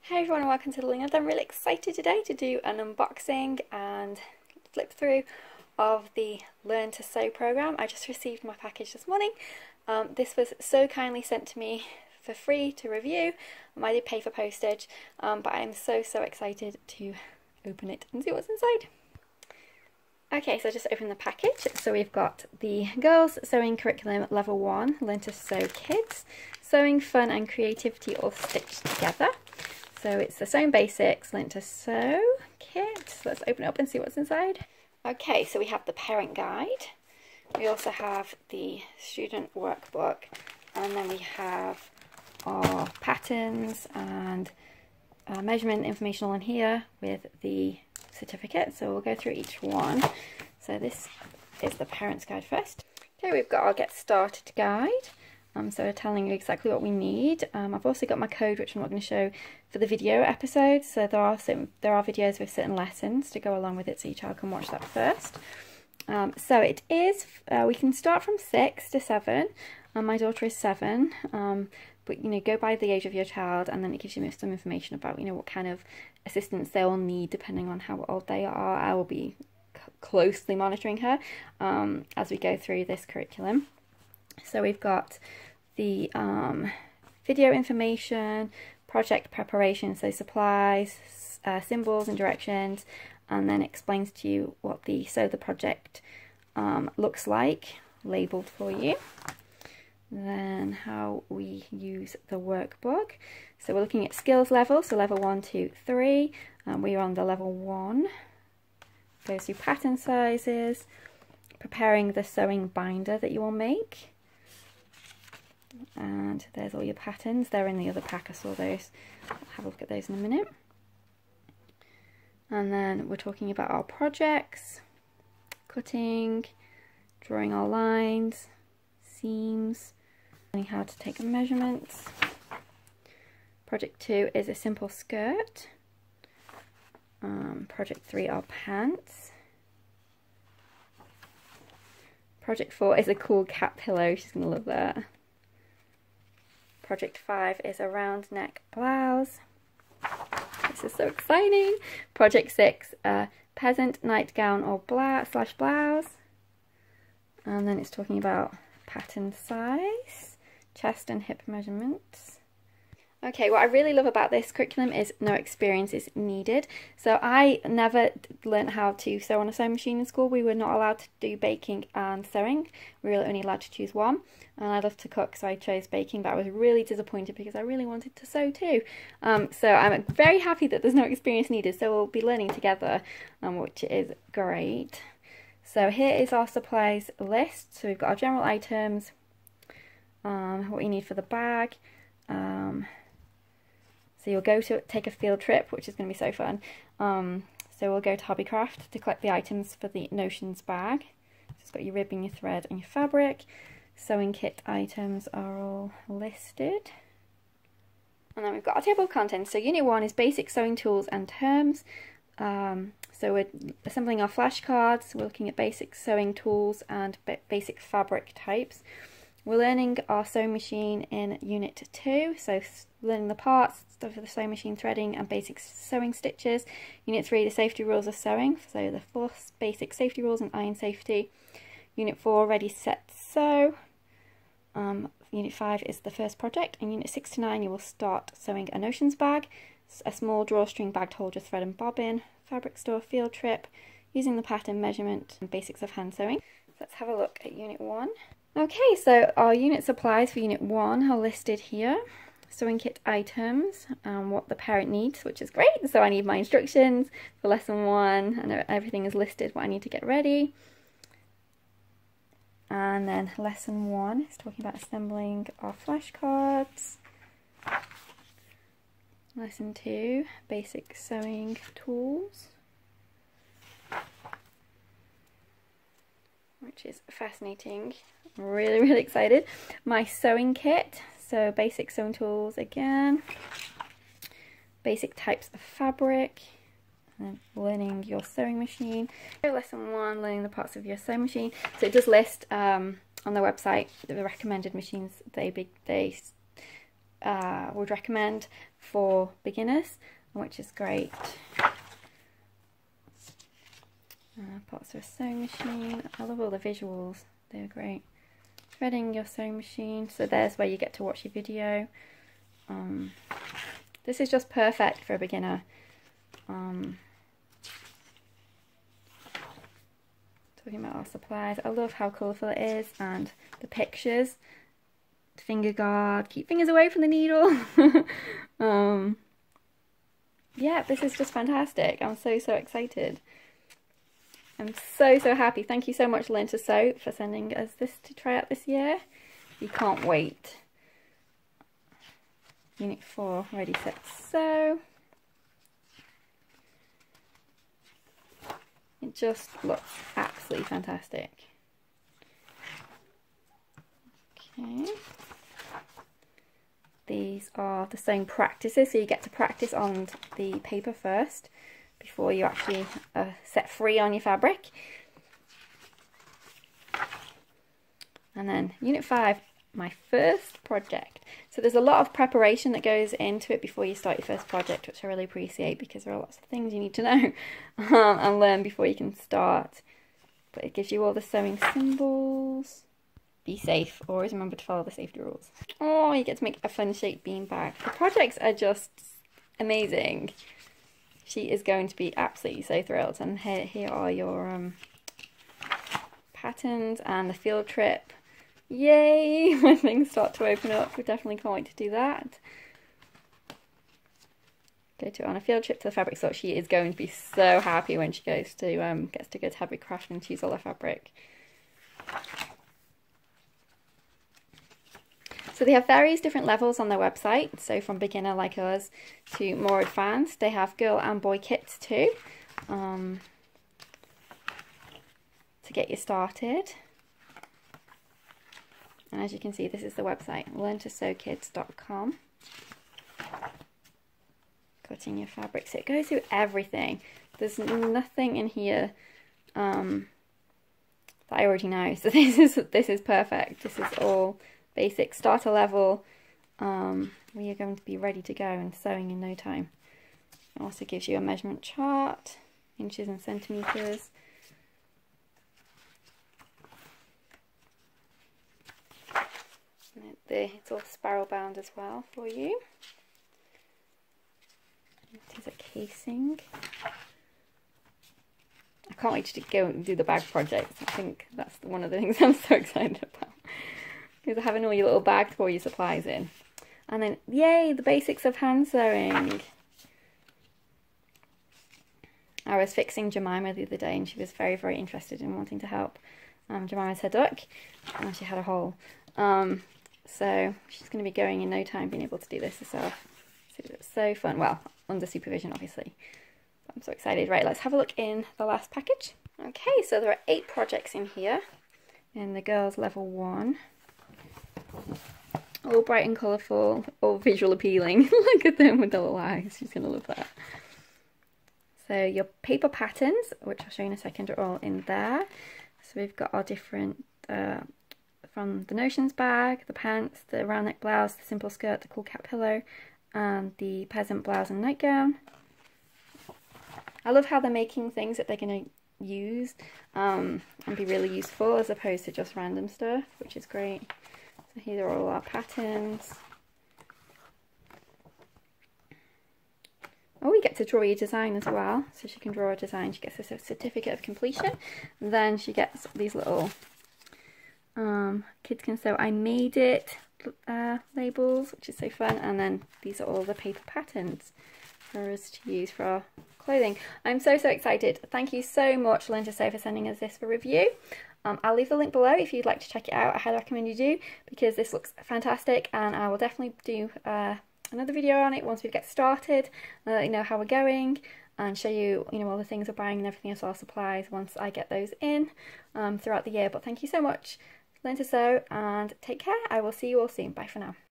Hey everyone and welcome to the Learning. I'm really excited today to do an unboxing and flip through of the Learn to Sew program. I just received my package this morning. This was so kindly sent to me for free to review. I did pay for postage, but I'm so excited to open it and see what's inside. Okay, so I just opened the package. So we've got the Girls Sewing Curriculum Level 1 Learn to Sew Kits, Sewing Fun and Creativity all stitched together. So it's the Sewing Basics Learn to Sew kit. So let's open it up and see what's inside. Okay, so we have the parent guide. We also have the student workbook, and then we have our patterns and measurement information on here with the certificate. So we'll go through each one. So this is the parent's guide first. Okay, we've got our Get Started guide. So telling you exactly what we need. I've also got my code, which I'm not going to show for the video episode. So there are videos with certain lessons to go along with it, so your child can watch that first. So it is, we can start from 6 to 7. My daughter is 7, but you know, go by the age of your child, and then it gives you some information about what kind of assistance they will need depending on how old they are. I will be closely monitoring her as we go through this curriculum. So we've got the video information, project preparation, so supplies, symbols and directions, and then explains to you what the project looks like, labelled for you. Then how we use the workbook. So we're looking at skills level, so level 1, 2, 3. We are on the level 1. Goes through pattern sizes, preparing the sewing binder that you will make. And there's all your patterns. They're in the other pack. I saw those. I'll have a look at those in a minute. And then we're talking about our projects, cutting, drawing our lines, seams, learning how to take measurements. Project 2 is a simple skirt. Project 3 are pants. Project 4 is a cool cat pillow. She's going to love that. Project 5 is a round neck blouse. This is so exciting. Project 6, peasant nightgown or blouse. And then it's talking about pattern size, chest and hip measurements. Okay, what I really love about this curriculum is no experience is needed. So I never learned how to sew on a sewing machine in school. We were not allowed to do baking and sewing. We were only allowed to choose one. And I love to cook, so I chose baking, but I was really disappointed because I really wanted to sew too. So I'm very happy that there's no experience needed. So we'll be learning together, which is great. So here is our supplies list. So we've got our general items, what you need for the bag. So you'll go to take a field trip, which is going to be so fun. So we'll go to Hobbycraft to collect the items for the Notions bag. So it's got your ribbon, your thread and your fabric. Sewing kit items are all listed. And then we've got our table of contents. So Unit 1 is basic sewing tools and terms. So we're assembling our flashcards. We're looking at basic sewing tools and basic fabric types. We're learning our sewing machine in Unit 2, so learning the parts, stuff for the sewing machine, threading and basic sewing stitches. Unit 3, the safety rules of sewing, so the 4 basic safety rules and iron safety. Unit 4, ready, set, sew. Unit 5 is the first project, and Unit 6 to 9 you will start sewing a Notions bag, a small drawstring bag to hold your thread and bobbin, fabric store, field trip, using the pattern measurement and basics of hand sewing. So let's have a look at Unit 1. Okay, so our unit supplies for Unit 1 are listed here. Sewing kit items, what the parent needs, which is great. So I need my instructions for lesson 1, and everything is listed, what I need to get ready. And then lesson 1 is talking about assembling our flashcards. Lesson 2, basic sewing tools, which is fascinating. I'm really excited. My sewing kit, so basic sewing tools again, basic types of fabric, and learning your sewing machine. Lesson 1, learning the parts of your sewing machine. So it does list on the website the recommended machines they would recommend for beginners, which is great. Parts of a sewing machine. I love all the visuals, they're great. Threading your sewing machine, so there's where you get to watch your video. This is just perfect for a beginner. Talking about our supplies, I love how colourful it is, and the pictures. Finger guard, keep fingers away from the needle. Yeah, this is just fantastic. I'm so excited. I'm so happy. Thank you so much, Learn to Sew, for sending us this to try out this year. We can't wait. Unit 4, ready, set, sew. It just looks absolutely fantastic. Okay. These are the sewing practices, so you get to practice on the paper first before you actually set free on your fabric. And then Unit 5, my first project. So there's a lot of preparation that goes into it before you start your first project, which I really appreciate, because there are lots of things you need to know and learn before you can start. But it gives you all the sewing symbols. Be safe. Always remember to follow the safety rules. Oh, you get to make a fun shaped bean bag. The projects are just amazing. She is going to be absolutely so thrilled. And here are your patterns and the field trip. Yay! When things start to open up, we definitely can't wait to do that. Go on a field trip to the fabric store. She is going to be so happy when she goes to gets to go to Fabric Craft and choose all her fabric. So they have various different levels on their website, so from beginner like us to more advanced. They have girl and boy kits too, to get you started. And as you can see, this is the website, learntosewkids.com. Cutting your fabric, so it goes through everything. There's nothing in here that I already know, so this is perfect. This is all basic starter level. We are going to be ready to go and sewing in no time. It also gives you a measurement chart, inches and centimeters. It's all spiral bound as well for you. It is a casing. I can't wait to go and do the bag project. I think that's one of the things I'm so excited about. Because having all your little bag to pour your supplies in. And then, yay, the basics of hand sewing. I was fixing Jemima the other day and she was very interested in wanting to help. Jemima's her duck, and she had a hole. So she's going to be going in no time, being able to do this herself. So it's so fun. Well, under supervision, obviously. I'm so excited. Right, let's have a look in the last package. Okay, so there are 8 projects in here. In the girls level 1. All bright and colourful, all visual appealing. Look at them with the little eyes. She's going to love that. So your paper patterns, which I'll show you in a second, are all in there. So we've got our different, from the Notions bag, the pants, the round neck blouse, the simple skirt, the cool cat pillow, and the peasant blouse and nightgown. I love how they're making things that they're going to use and be really useful, as opposed to just random stuff, which is great. So here are all our patterns. Oh, we get to draw your design as well. So she can draw a design, she gets a certificate of completion. And then she gets these little Kids Can Sew I Made It labels, which is so fun. And then these are all the paper patterns for us to use for our clothing. I'm so excited. Thank you so much, Learn to Sew, for sending us this for review. I'll leave the link below if you'd like to check it out. I highly recommend you do, because this looks fantastic, and I will definitely do another video on it once we get started, let you know how we're going, and show you, all the things we're buying and everything else, our supplies, once I get those in throughout the year. But thank you so much. Learn to sew, and take care. I will see you all soon. Bye for now.